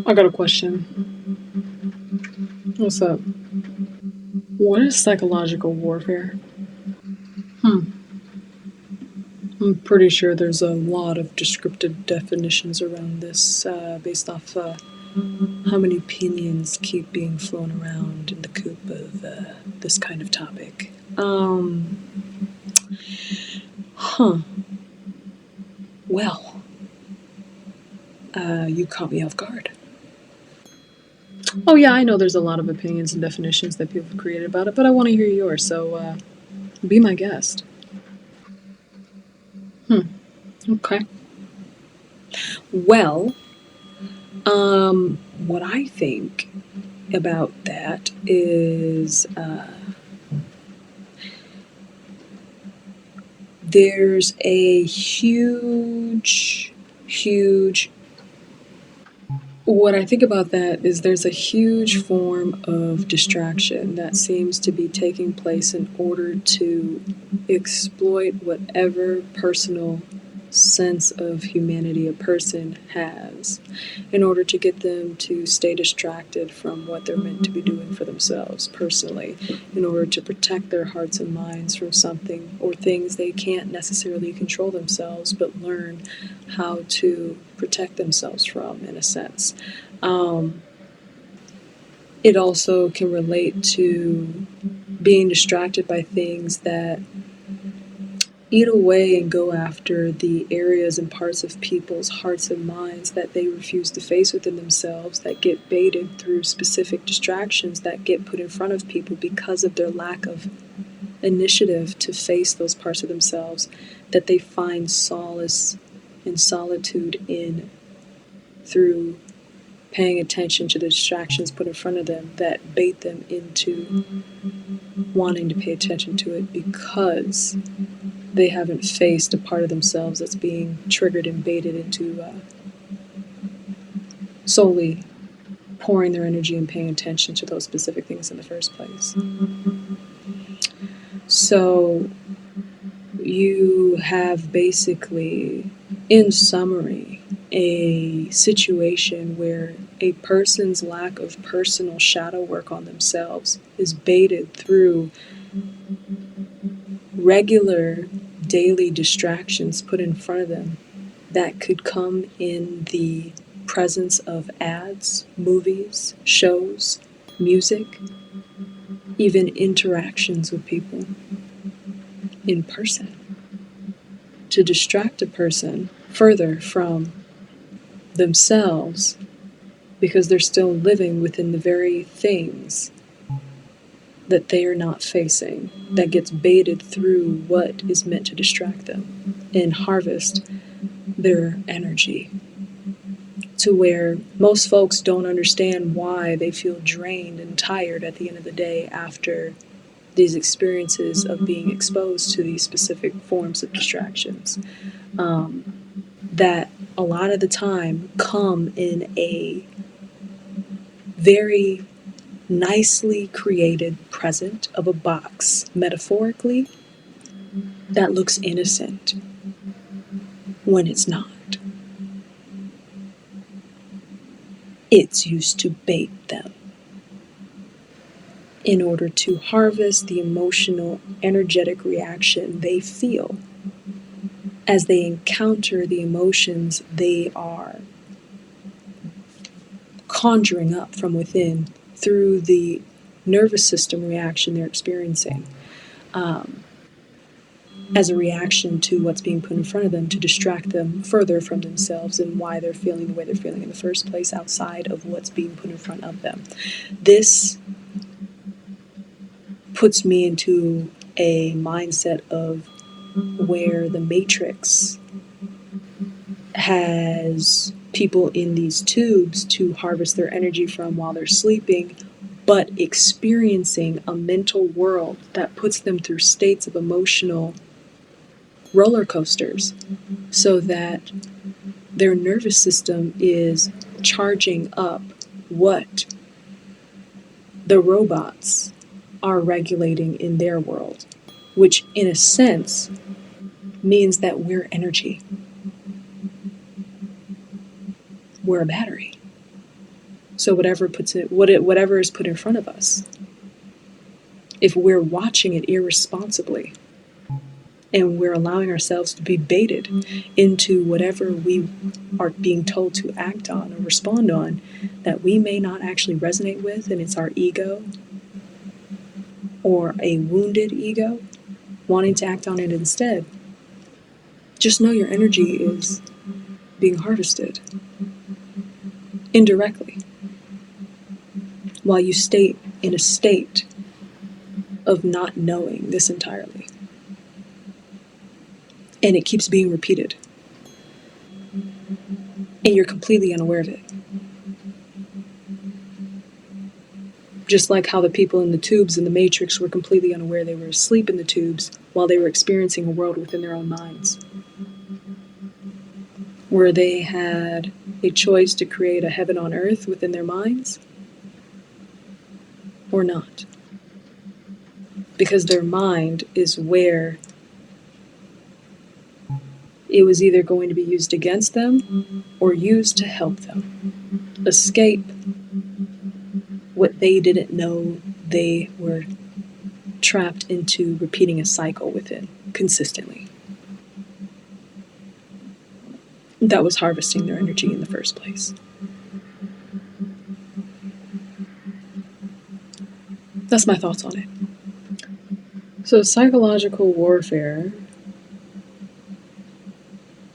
I got a question. What's up? What is psychological warfare? I'm pretty sure there's a lot of descriptive definitions around this based off how many opinions keep being flown around in the coop of this kind of topic. Well, you caught me off guard. Oh yeah, I know there's a lot of opinions and definitions that people have created about it, but I want to hear yours, so be my guest. Okay. Well, what I think about that is there's a huge what I think about that is there's a huge form of distraction that seems to be taking place in order to exploit whatever personal sense of humanity a person has, in order to get them to stay distracted from what they're meant to be doing for themselves personally, in order to protect their hearts and minds from something or things they can't necessarily control themselves, but learn how to protect themselves from, in a sense. It also can relate to being distracted by things that eat away and go after the areas and parts of people's hearts and minds that they refuse to face within themselves, that get baited through specific distractions that get put in front of people because of their lack of initiative to face those parts of themselves that they find solace and solitude in through paying attention to the distractions put in front of them that bait them into wanting to pay attention to it because they haven't faced a part of themselves that's being triggered and baited into solely pouring their energy and paying attention to those specific things in the first place. So you have basically, in summary, a situation where a person's lack of personal shadow work on themselves is baited through regular daily distractions put in front of them that could come in the presence of ads, movies, shows, music, even interactions with people in person, to distract a person further from themselves because they're still living within the very things that they are not facing, that gets baited through what is meant to distract them and harvest their energy, to where most folks don't understand why they feel drained and tired at the end of the day after these experiences of being exposed to these specific forms of distractions, that a lot of the time come in a very nicely created present of a box, metaphorically, that looks innocent when it's not. It's used to bait them in order to harvest the emotional, energetic reaction they feel as they encounter the emotions they are conjuring up from within through the nervous system reaction they're experiencing, as a reaction to what's being put in front of them to distract them further from themselves and why they're feeling the way they're feeling in the first place outside of what's being put in front of them. This puts me into a mindset of where the Matrix has people in these tubes to harvest their energy from while they're sleeping, but experiencing a mental world that puts them through states of emotional roller coasters so that their nervous system is charging up what the robots are regulating in their world, which in a sense means that we're energy. We're a battery. So whatever is put in front of us, if we're watching it irresponsibly and we're allowing ourselves to be baited into whatever we are being told to act on or respond on that we may not actually resonate with, and it's our ego or a wounded ego wanting to act on it instead, just know your energy is being harvested indirectly while you stay in a state of not knowing this entirely. And it keeps being repeated. And you're completely unaware of it. Just like how the people in the tubes in the Matrix were completely unaware they were asleep in the tubes while they were experiencing a world within their own minds, where they had a choice to create a heaven on earth within their minds or not. Because their mind is where it was either going to be used against them or used to help them escape what they didn't know they were trapped into repeating a cycle within consistently. That was harvesting their energy in the first place. That's my thoughts on it. So psychological warfare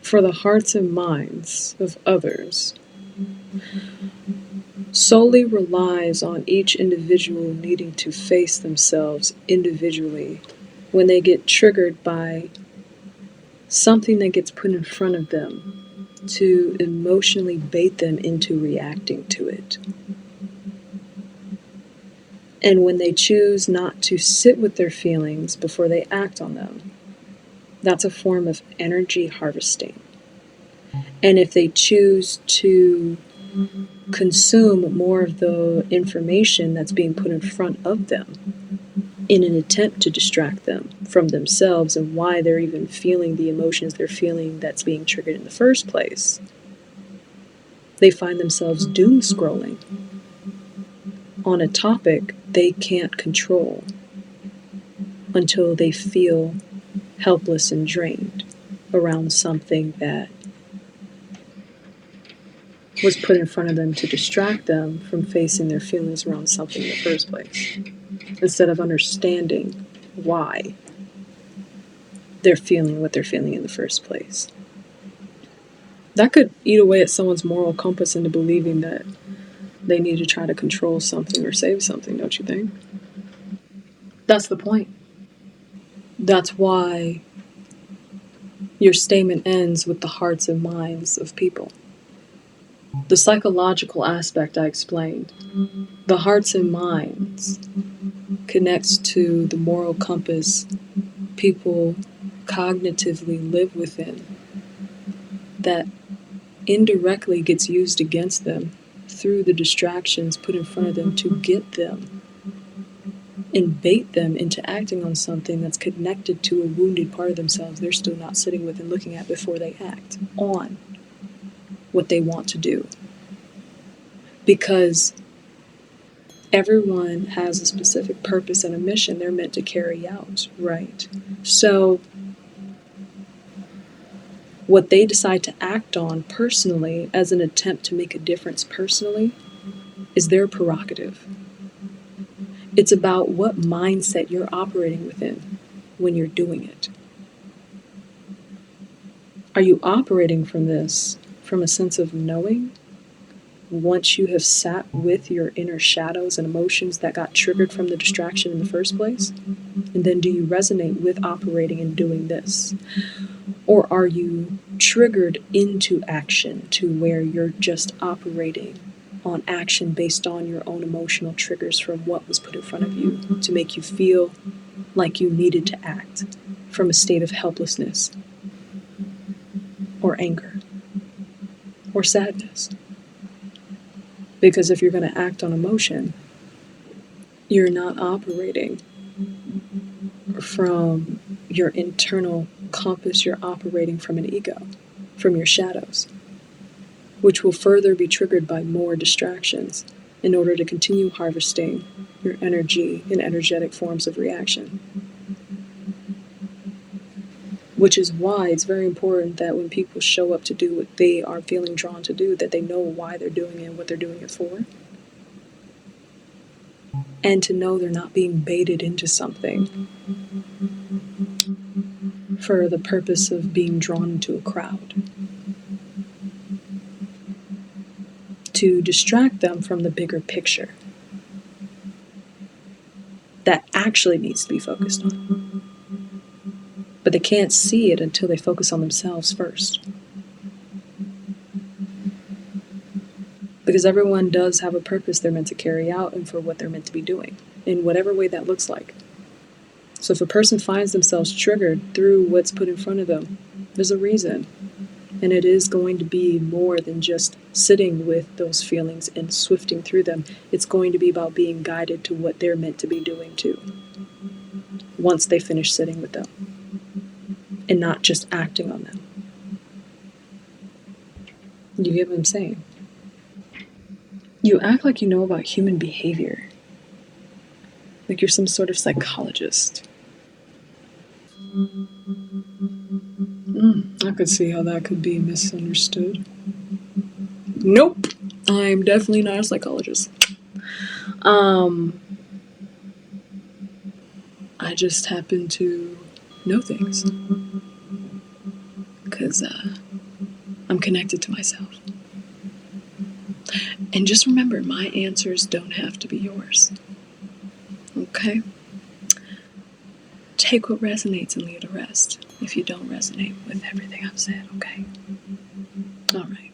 for the hearts and minds of others solely relies on each individual needing to face themselves individually when they get triggered by something that gets put in front of them to emotionally bait them into reacting to it. And when they choose not to sit with their feelings before they act on them, that's a form of energy harvesting. And if they choose to consume more of the information that's being put in front of them in an attempt to distract them from themselves and why they're even feeling the emotions they're feeling that's being triggered in the first place, they find themselves doom scrolling on a topic they can't control until they feel helpless and drained around something that was put in front of them to distract them from facing their feelings around something in the first place, instead of understanding why they're feeling what they're feeling in the first place. That could eat away at someone's moral compass into believing that they need to try to control something or save something, don't you think? That's the point. That's why your statement ends with the hearts and minds of people. The psychological aspect I explained, the hearts and minds connects to the moral compass people cognitively live within that indirectly gets used against them through the distractions put in front of them to get them and bait them into acting on something that's connected to a wounded part of themselves they're still not sitting with and looking at before they act on what they want to do. Because everyone has a specific purpose and a mission they're meant to carry out, right? So what they decide to act on personally as an attempt to make a difference personally is their prerogative. It's about what mindset you're operating within when you're doing it. Are you operating from this from a sense of knowing? Once you have sat with your inner shadows and emotions that got triggered from the distraction in the first place? And then do you resonate with operating and doing this? Or are you triggered into action to where you're just operating on action based on your own emotional triggers from what was put in front of you to make you feel like you needed to act from a state of helplessness or anger or sadness? Because if you're going to act on emotion, you're not operating from your internal compass, you're operating from an ego, from your shadows. which will further be triggered by more distractions in order to continue harvesting your energy in energetic forms of reaction. Which is why it's very important that when people show up to do what they are feeling drawn to do, that they know why they're doing it and what they're doing it for. And to know they're not being baited into something for the purpose of being drawn into a crowd. To distract them from the bigger picture that actually needs to be focused on. But they can't see it until they focus on themselves first. Because everyone does have a purpose they're meant to carry out and for what they're meant to be doing, in whatever way that looks like. So if a person finds themselves triggered through what's put in front of them, there's a reason. And it is going to be more than just sitting with those feelings and swifting through them. It's going to be about being guided to what they're meant to be doing too, once they finish sitting with them. And not just acting on them. You get what I'm saying? You act like you know about human behavior. Like you're some sort of psychologist. I could see how that could be misunderstood. Nope. I'm definitely not a psychologist. I just happen to know things. Because I'm connected to myself. And just remember, my answers don't have to be yours. Okay? Take what resonates and leave the rest if you don't resonate with everything I've said, okay? All right.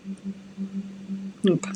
Okay.